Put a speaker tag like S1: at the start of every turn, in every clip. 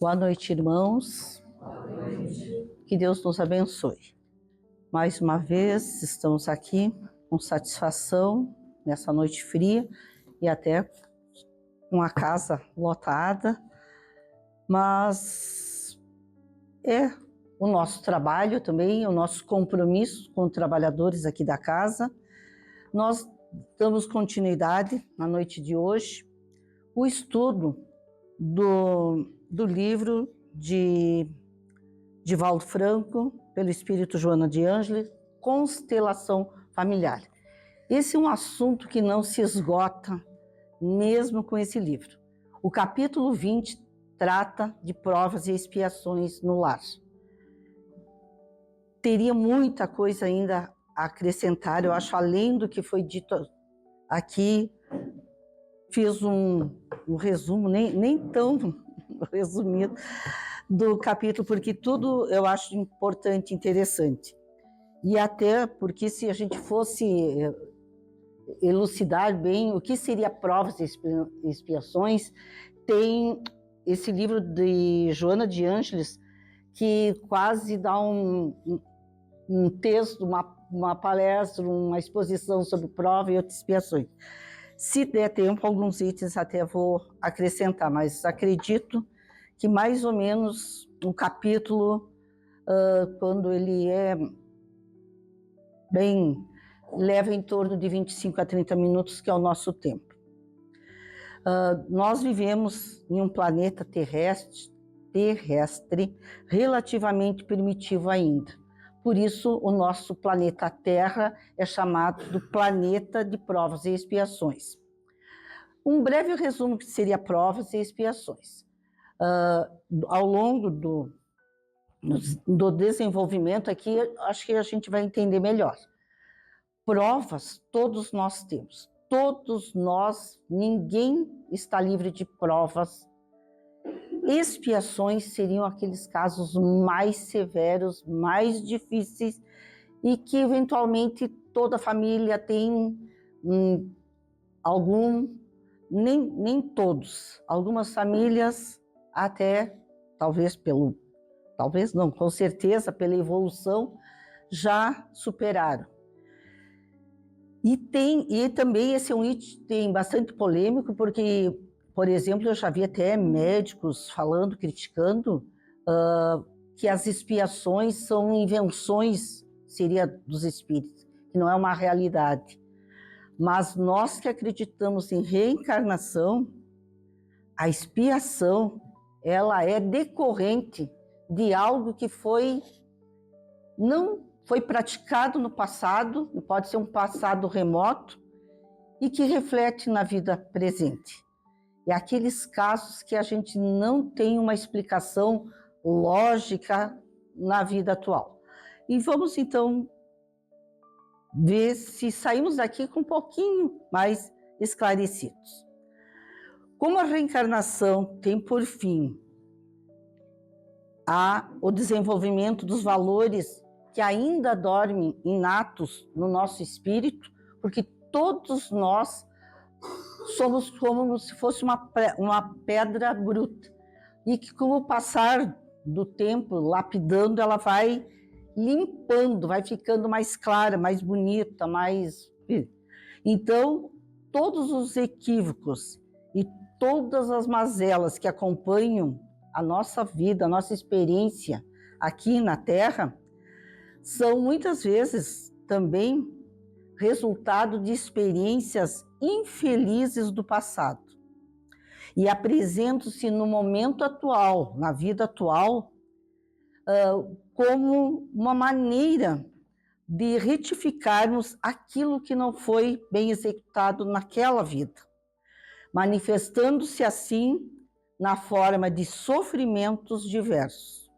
S1: Boa noite, irmãos.
S2: Boa noite.
S1: Que Deus nos abençoe. Mais uma vez, estamos aqui com satisfação nessa noite fria e até com a casa lotada, mas é o nosso trabalho também, o nosso compromisso com os trabalhadores aqui da casa. Nós damos continuidade na noite de hoje, o estudo do livro de Divaldo Franco, pelo Espírito Joana de Ângeles, Constelação Familiar. Esse é um assunto que não se esgota, mesmo com esse livro. O capítulo 20 trata de provas e expiações no lar. Teria muita coisa ainda a acrescentar, eu acho, além do que foi dito aqui. Fiz um resumo, nem tão resumido, do capítulo, porque tudo eu acho importante, interessante. E até porque se a gente fosse elucidar bem o que seria provas e expiações, tem esse livro de Joana de Ângeles, que quase dá um texto, uma palestra, uma exposição sobre prova e expiações. Se der tempo, alguns itens até vou acrescentar, mas acredito que mais ou menos um capítulo, quando ele é bem, leva em torno de 25 a 30 minutos, que é o nosso tempo. Nós vivemos em um planeta terrestre relativamente primitivo ainda. Por isso, o nosso planeta Terra é chamado do planeta de provas e expiações. Um breve resumo que seria provas e expiações. Ao longo do desenvolvimento aqui, acho que a gente vai entender melhor. Provas, todos nós temos. Todos nós, ninguém está livre de provas. Expiações seriam aqueles casos mais severos, mais difíceis, e que eventualmente toda família tem nem todos. Algumas famílias até, com certeza pela evolução, já superaram. E também esse é um item bastante polêmico, porque, por exemplo, eu já vi até médicos falando, criticando, que as expiações são invenções, seria dos espíritos, que não é uma realidade. Mas nós que acreditamos em reencarnação, a expiação, ela é decorrente de algo que não foi praticado no passado, pode ser um passado remoto, e que reflete na vida presente. E aqueles casos que a gente não tem uma explicação lógica na vida atual. E vamos então ver se saímos daqui com um pouquinho mais esclarecidos. Como a reencarnação tem por fim o desenvolvimento dos valores que ainda dormem inatos no nosso espírito, porque todos nós somos como se fosse uma pedra bruta, e que com o passar do tempo, lapidando, ela vai limpando, vai ficando mais clara, mais bonita, mais... Então, todos os equívocos e todas as mazelas que acompanham a nossa vida, a nossa experiência aqui na Terra, são muitas vezes também resultado de experiências infelizes do passado. E apresentam-se no momento atual, na vida atual, como uma maneira de retificarmos aquilo que não foi bem executado naquela vida, manifestando-se assim na forma de sofrimentos diversos.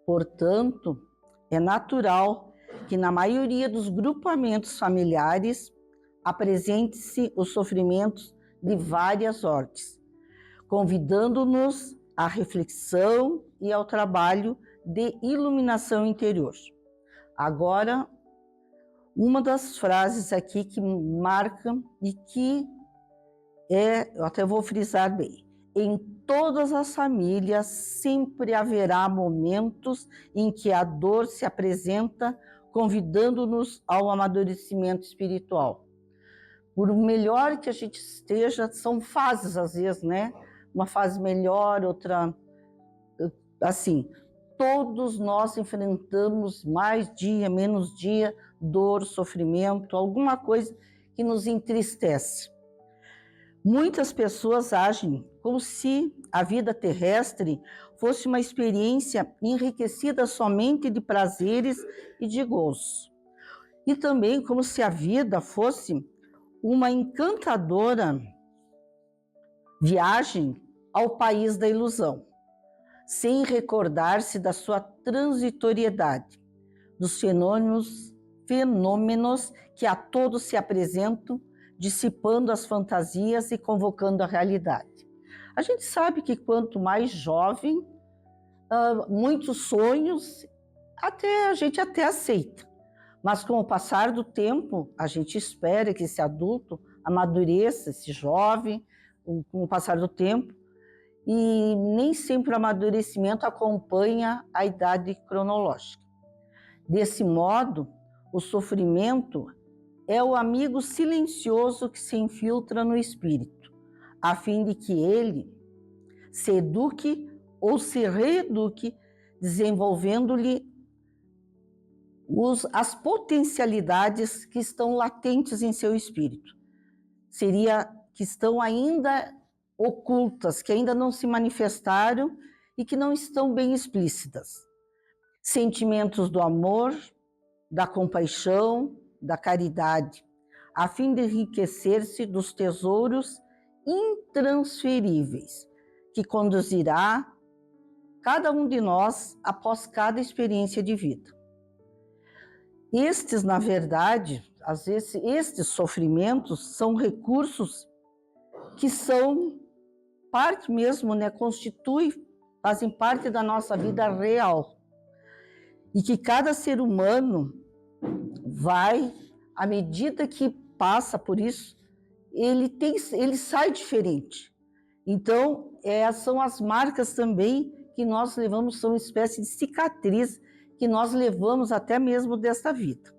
S1: Portanto, é natural que na maioria dos grupamentos familiares apresente-se os sofrimentos de várias ordens, convidando-nos à reflexão e ao trabalho de iluminação interior. Agora, uma das frases aqui que marca e que eu até vou frisar bem: em todas as famílias sempre haverá momentos em que a dor se apresenta, convidando-nos ao amadurecimento espiritual. Por melhor que a gente esteja, são fases às vezes, né? Uma fase melhor, outra assim. Todos nós enfrentamos mais dia, menos dia, dor, sofrimento, alguma coisa que nos entristece. Muitas pessoas agem como se a vida terrestre fosse uma experiência enriquecida somente de prazeres e de gozos. E também como se a vida fosse uma encantadora viagem ao país da ilusão, sem recordar-se da sua transitoriedade, dos fenômenos que a todos se apresentam, dissipando as fantasias e convocando a realidade. A gente sabe que quanto mais jovem, muitos sonhos a gente até aceita, mas com o passar do tempo, a gente espera que esse adulto amadureça, esse jovem, com o passar do tempo, e nem sempre o amadurecimento acompanha a idade cronológica. Desse modo, o sofrimento é o amigo silencioso que se infiltra no espírito, a fim de que ele se eduque ou se reeduque, desenvolvendo-lhe as potencialidades que estão latentes em seu espírito. Que estão ainda ocultas, que ainda não se manifestaram e que não estão bem explícitas. Sentimentos do amor, da compaixão, da caridade, a fim de enriquecer-se dos tesouros intransferíveis, que conduzirá cada um de nós após cada experiência de vida. Estes, na verdade, às vezes, estes sofrimentos são recursos que são parte mesmo, né, fazem parte da nossa vida real. E que cada ser humano vai, à medida que passa por isso, ele sai diferente. Então, são as marcas também que nós levamos, são uma espécie de cicatriz que nós levamos até mesmo desta vida.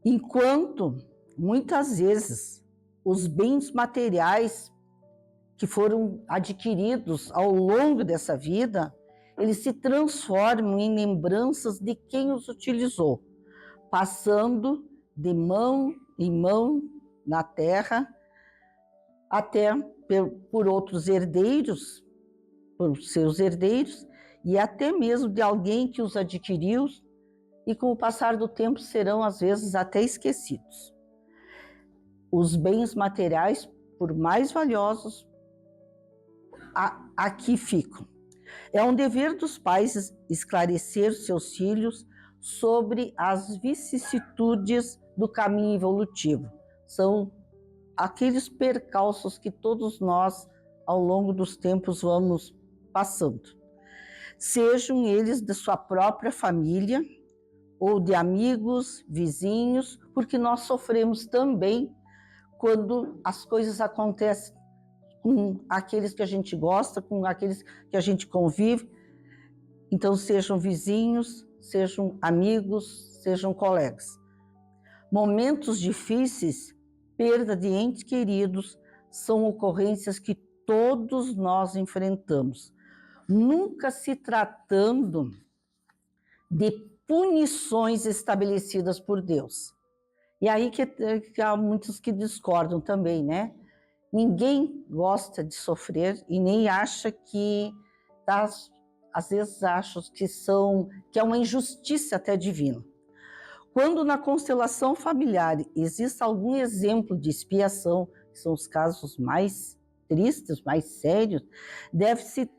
S1: Enquanto, muitas vezes, os bens materiais que foram adquiridos ao longo dessa vida, eles se transformam em lembranças de quem os utilizou, passando de mão em mão na terra, até por outros herdeiros, por seus herdeiros, e até mesmo de alguém que os adquiriu, e com o passar do tempo serão às vezes até esquecidos. Os bens materiais, por mais valiosos, aqui ficam. É um dever dos pais esclarecer seus filhos sobre as vicissitudes do caminho evolutivo. São aqueles percalços que todos nós, ao longo dos tempos, vamos passando. Sejam eles de sua própria família ou de amigos, vizinhos, porque nós sofremos também quando as coisas acontecem com aqueles que a gente gosta, com aqueles que a gente convive. Então, sejam vizinhos, sejam amigos, sejam colegas. Momentos difíceis, perda de entes queridos, são ocorrências que todos nós enfrentamos, nunca se tratando de punições estabelecidas por Deus. E aí que há muitos que discordam também, né? Ninguém gosta de sofrer e nem acha que, às vezes acham que é uma injustiça até divina. Quando na constelação familiar existe algum exemplo de expiação, que são os casos mais tristes, mais sérios, deve-se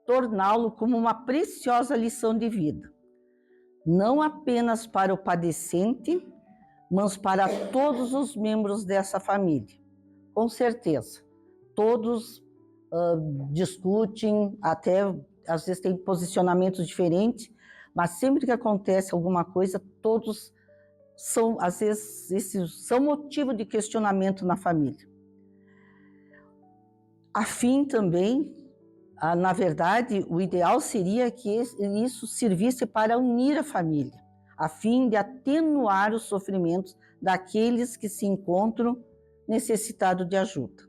S1: torná-lo como uma preciosa lição de vida, não apenas para o padecente, mas para todos os membros dessa família. Com certeza, todos discutem, até às vezes têm posicionamentos diferentes, mas sempre que acontece alguma coisa, todos são, às vezes, esses são motivo de questionamento na família. A fim também Na verdade, o ideal seria que isso servisse para unir a família, a fim de atenuar os sofrimentos daqueles que se encontram necessitados de ajuda.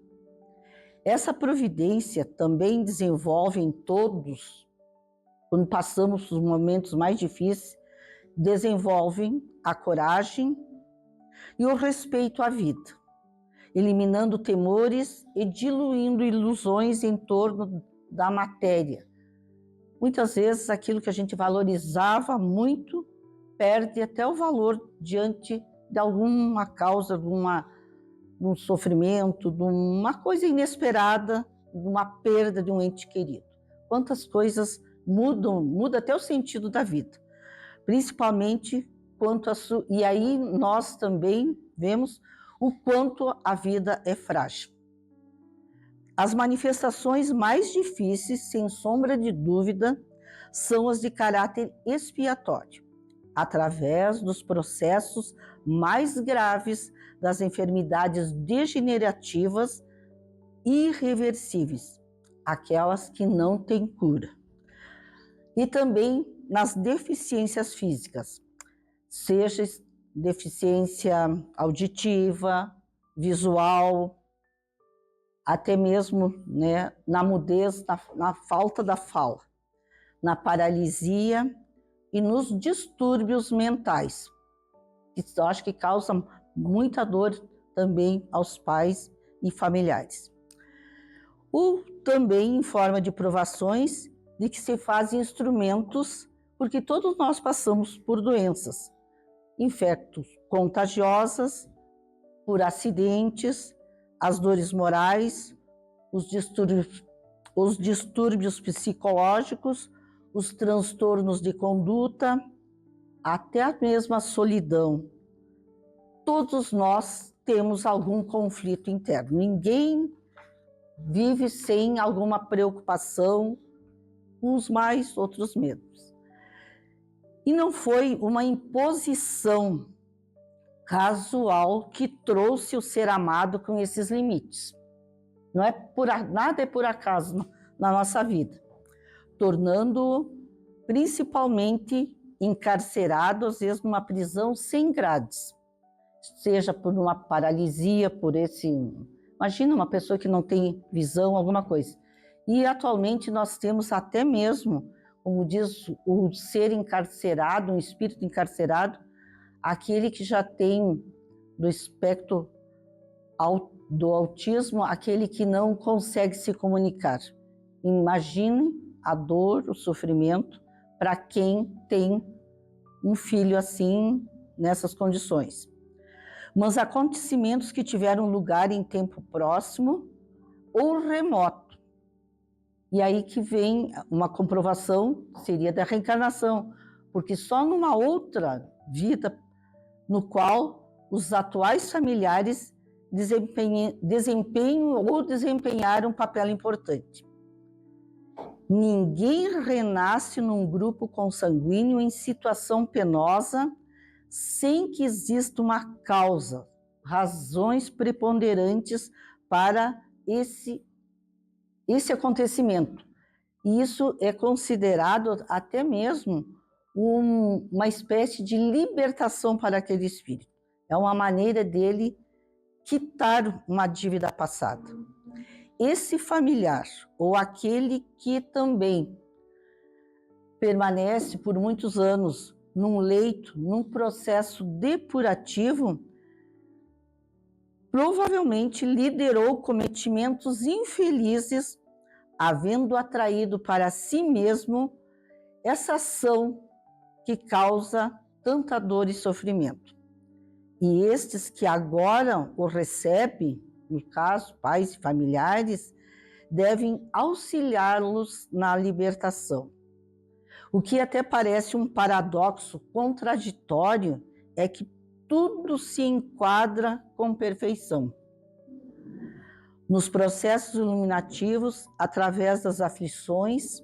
S1: Essa providência também desenvolve em todos, quando passamos os momentos mais difíceis, desenvolvem a coragem e o respeito à vida, eliminando temores e diluindo ilusões em torno da matéria. Muitas vezes aquilo que a gente valorizava muito perde até o valor diante de alguma causa, de um sofrimento, de uma coisa inesperada, de uma perda de um ente querido. Quantas coisas muda até o sentido da vida, principalmente quanto a e aí nós também vemos o quanto a vida é frágil. As manifestações mais difíceis, sem sombra de dúvida, são as de caráter expiatório, através dos processos mais graves das enfermidades degenerativas irreversíveis, aquelas que não têm cura. E também nas deficiências físicas, seja deficiência auditiva, visual, até mesmo, né, na mudez, na falta da fala, na paralisia e nos distúrbios mentais, que eu acho que causam muita dor também aos pais e familiares. Ou também em forma de provações de que se fazem instrumentos, porque todos nós passamos por doenças, infectos contagiosas, por acidentes, as dores morais, os distúrbios psicológicos, os transtornos de conduta, até a mesma solidão. Todos nós temos algum conflito interno. Ninguém vive sem alguma preocupação, uns mais, outros menos. E não foi uma imposição casual que trouxe o ser amado com esses limites. Não é nada é por acaso na nossa vida, tornando-o principalmente encarcerado, às vezes numa prisão sem grades, seja por uma paralisia, imagina uma pessoa que não tem visão, alguma coisa. E atualmente nós temos até mesmo, como diz o ser encarcerado, um espírito encarcerado, aquele que já tem do espectro do autismo, aquele que não consegue se comunicar. Imagine a dor, o sofrimento para quem tem um filho assim, nessas condições. Mas acontecimentos que tiveram lugar em tempo próximo ou remoto. E aí que vem uma comprovação, seria da reencarnação, porque só numa outra vida no qual os atuais familiares desempenharam um papel importante. Ninguém renasce num grupo consanguíneo em situação penosa sem que exista uma causa, razões preponderantes para esse acontecimento. E isso é considerado até mesmo uma espécie de libertação para aquele espírito. É uma maneira dele quitar uma dívida passada. Esse familiar, ou aquele que também permanece por muitos anos num leito, num processo depurativo, provavelmente liderou cometimentos infelizes, havendo atraído para si mesmo essa ação que causa tanta dor e sofrimento. E estes que agora o recebem, no caso, pais e familiares, devem auxiliá-los na libertação. O que até parece um paradoxo contraditório é que tudo se enquadra com perfeição. Nos processos iluminativos, através das aflições,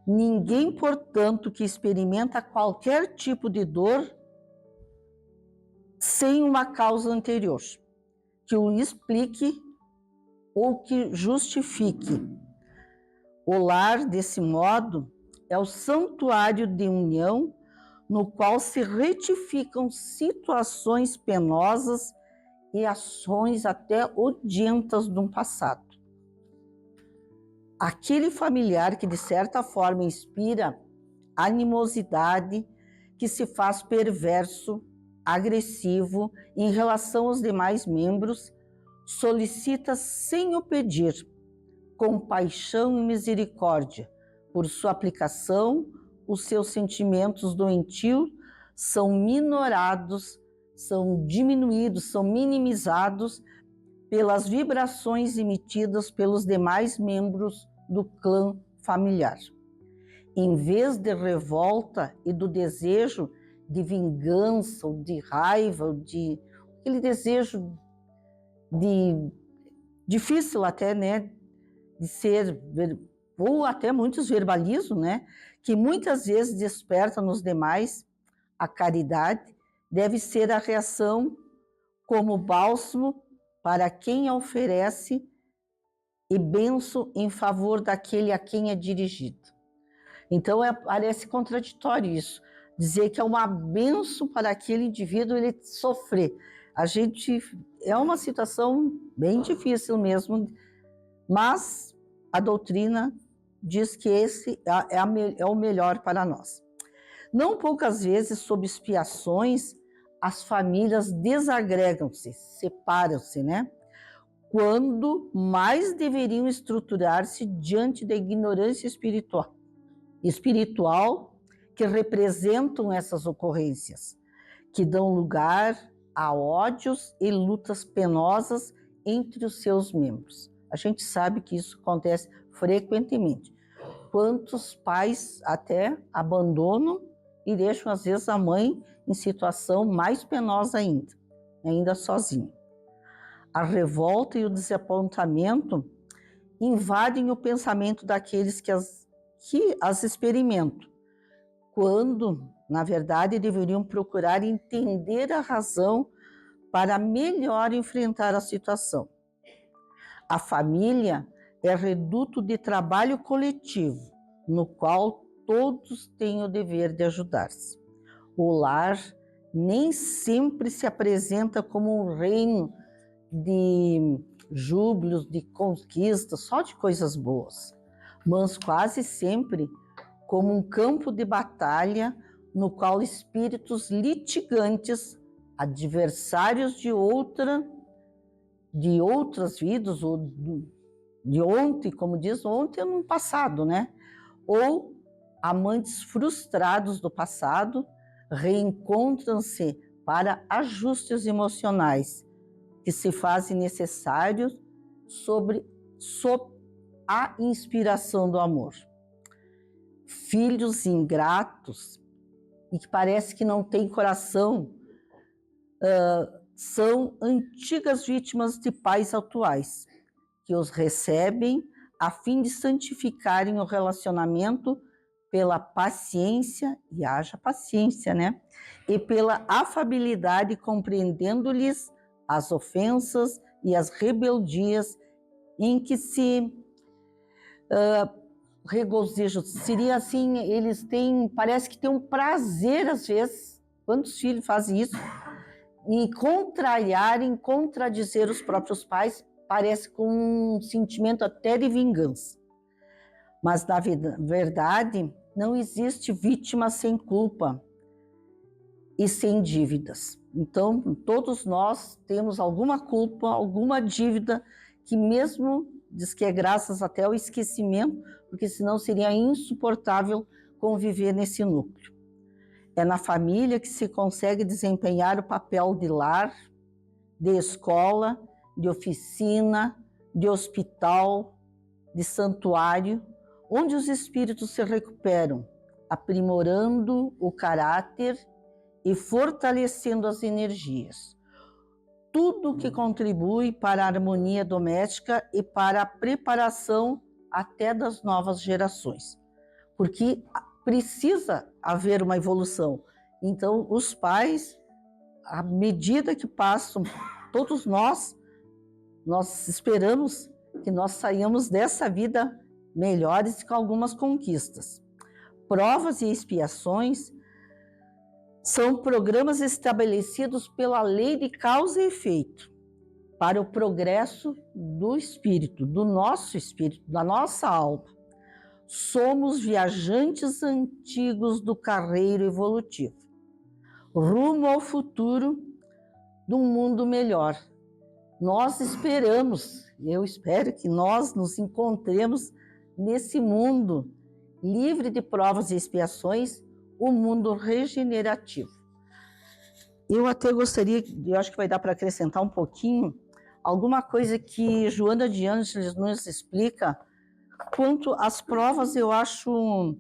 S1: ninguém, portanto, que experimenta qualquer tipo de dor sem uma causa anterior, que o explique ou que justifique. O lar, desse modo, é o santuário de união no qual se retificam situações penosas e ações até odientas de um passado. Aquele familiar que, de certa forma, inspira animosidade, que se faz perverso, agressivo em relação aos demais membros, solicita sem o pedir compaixão e misericórdia. Por sua aplicação, os seus sentimentos doentios são minorados, são diminuídos, são minimizados pelas vibrações emitidas pelos demais membros do clã familiar. Em vez de revolta e do desejo de vingança, ou de raiva, ou de aquele desejo difícil até, né, de ser, ou até muitos verbalizam, né, que muitas vezes desperta nos demais a caridade, deve ser a reação como bálsamo para quem a oferece e benção em favor daquele a quem é dirigido. Então parece contraditório isso, dizer que é uma benção para aquele indivíduo ele sofrer. É uma situação bem difícil mesmo, mas a doutrina diz que esse é o melhor para nós. Não poucas vezes, sob expiações, as famílias desagregam-se, separam-se, né? Quando mais deveriam estruturar-se diante da ignorância espiritual que representam essas ocorrências, que dão lugar a ódios e lutas penosas entre os seus membros. A gente sabe que isso acontece frequentemente. Quantos pais até abandonam e deixam, às vezes, a mãe em situação mais penosa ainda sozinha. A revolta e o desapontamento invadem o pensamento daqueles que as experimentam, quando, na verdade, deveriam procurar entender a razão para melhor enfrentar a situação. A família é reduto de trabalho coletivo, no qual todos têm o dever de ajudar-se. O lar nem sempre se apresenta como um reino de júbilos, de conquistas, só de coisas boas, mas quase sempre como um campo de batalha no qual espíritos litigantes, adversários de outras vidas, ou de ontem, como diz, ontem no passado, né? Ou amantes frustrados do passado reencontram-se para ajustes emocionais que se fazem necessários sob a inspiração do amor. Filhos ingratos e que parece que não têm coração são antigas vítimas de pais atuais, que os recebem a fim de santificarem o relacionamento pela paciência, e haja paciência, né? E pela afabilidade, compreendendo-lhes as ofensas e as rebeldias em que se regozijam. Seria assim, parece que têm um prazer, às vezes, quantos filhos fazem isso, em contradizer os próprios pais, parece com um sentimento até de vingança. Mas, na verdade, não existe vítima sem culpa e sem dívidas. Então, todos nós temos alguma culpa, alguma dívida, que mesmo diz que é graças até ao esquecimento, porque senão seria insuportável conviver nesse núcleo. É na família que se consegue desempenhar o papel de lar, de escola, de oficina, de hospital, de santuário, onde os espíritos se recuperam, aprimorando o caráter e fortalecendo as energias. Tudo que contribui para a harmonia doméstica e para a preparação até das novas gerações. Porque precisa haver uma evolução. Então, os pais, à medida que passam, todos nós esperamos que nós saiamos dessa vida melhores e com algumas conquistas. Provas e expiações são programas estabelecidos pela lei de causa e efeito para o progresso do espírito, do nosso espírito, da nossa alma. Somos viajantes antigos do carreiro evolutivo, rumo ao futuro de um mundo melhor. Nós esperamos, eu espero que nós nos encontremos nesse mundo livre de provas e expiações, o mundo regenerativo. Eu até gostaria, eu acho que vai dar para acrescentar um pouquinho, alguma coisa que Joana de Ângeles nos explica quanto às provas. Eu acho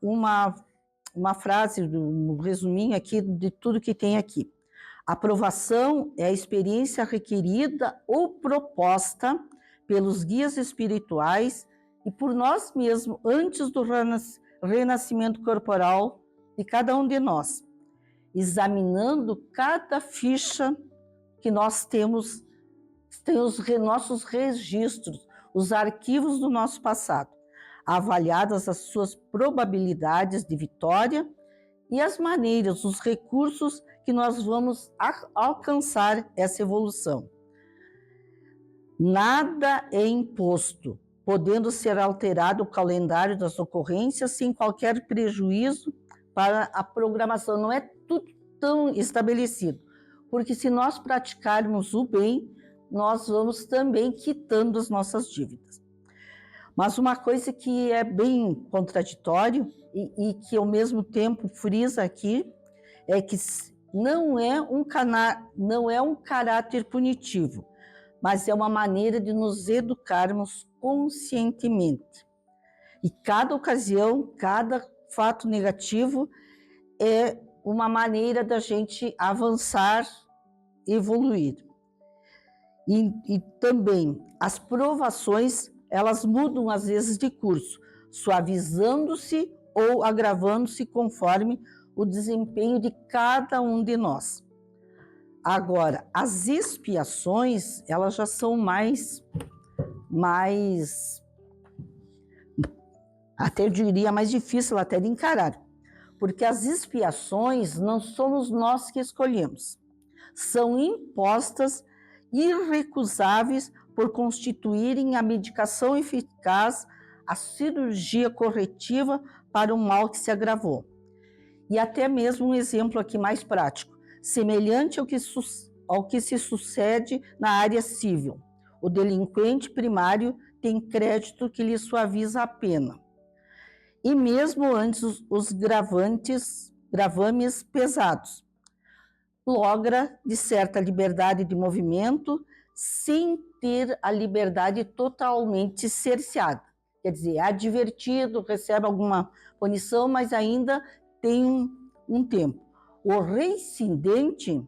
S1: uma frase, um resuminho aqui de tudo que tem aqui. A provação é a experiência requerida ou proposta pelos guias espirituais e por nós mesmos antes do renascimento corporal de cada um de nós, examinando cada ficha que nós temos, tem os nossos registros, os arquivos do nosso passado, avaliadas as suas probabilidades de vitória e as maneiras, os recursos que nós vamos alcançar essa evolução. Nada é imposto, podendo ser alterado o calendário das ocorrências sem qualquer prejuízo para a programação. Não é tudo tão estabelecido, porque se nós praticarmos o bem, nós vamos também quitando as nossas dívidas. Mas uma coisa que é bem contraditório e que ao mesmo tempo frisa aqui é que não é um caráter punitivo, mas é uma maneira de nos educarmos conscientemente. E cada ocasião, cada fato negativo é uma maneira da gente avançar, evoluir. E também as provações, elas mudam às vezes de curso, suavizando-se ou agravando-se conforme o desempenho de cada um de nós. Agora, as expiações, elas já são mais até eu diria mais difícil até de encarar, porque as expiações não somos nós que escolhemos, são impostas irrecusáveis por constituírem a medicação eficaz, a cirurgia corretiva para o mal que se agravou. E até mesmo um exemplo aqui mais prático, semelhante ao que se sucede na área civil. O delinquente primário tem crédito que lhe suaviza a pena. E mesmo antes os gravames pesados, logra de certa liberdade de movimento sem ter a liberdade totalmente cerceada. Quer dizer, é advertido, recebe alguma punição, mas ainda tem um tempo. O reincidente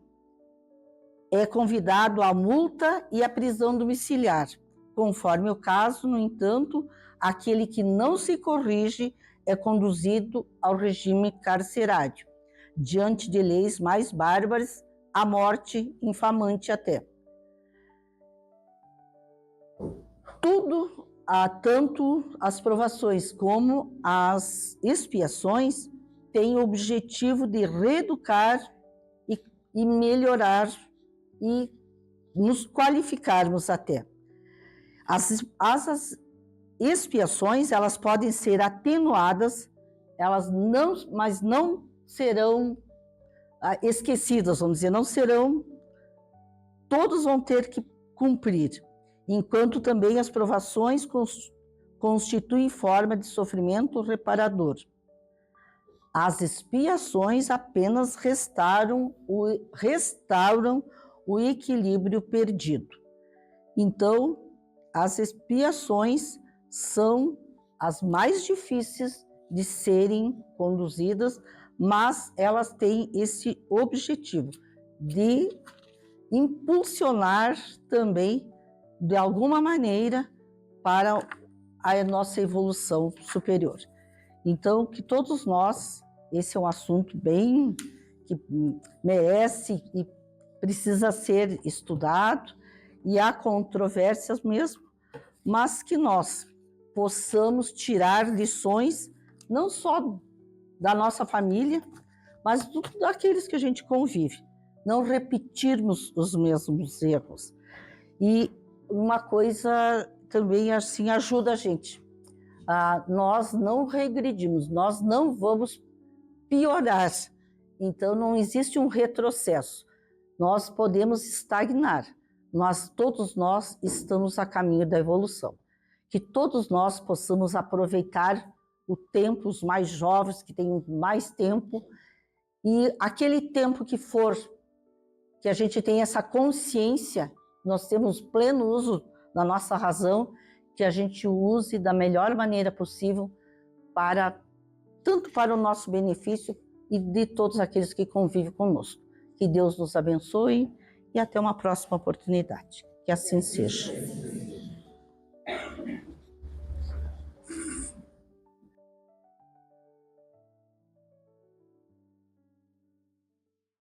S1: é convidado à multa e à prisão domiciliar. Conforme o caso, no entanto, aquele que não se corrige é conduzido ao regime carcerário, diante de leis mais bárbaras, a morte infamante até. Tudo, tanto as provações como as expiações, têm o objetivo de reeducar e melhorar e nos qualificarmos até. As expiações, elas podem ser atenuadas, mas não serão esquecidas, vamos dizer, não serão, todos vão ter que cumprir, enquanto também as provações constituem forma de sofrimento reparador. As expiações apenas restauram o equilíbrio perdido. Então, as expiações são as mais difíceis de serem conduzidas, mas elas têm esse objetivo de impulsionar também, de alguma maneira, para a nossa evolução superior. Então, que todos nós, esse é um assunto bem que merece e precisa ser estudado, e há controvérsias mesmo, mas que nós, possamos tirar lições, não só da nossa família, mas daqueles que a gente convive. Não repetirmos os mesmos erros. E uma coisa também assim ajuda a gente. Nós não regredimos, nós não vamos piorar. Então não existe um retrocesso. Nós podemos estagnar. Todos nós estamos a caminho da evolução. Que todos nós possamos aproveitar o tempo, os mais jovens que têm mais tempo, e aquele tempo que for, que a gente tenha essa consciência, nós temos pleno uso da nossa razão, que a gente use da melhor maneira possível tanto para o nosso benefício e de todos aqueles que convivem conosco. Que Deus nos abençoe e até uma próxima oportunidade. Que assim seja.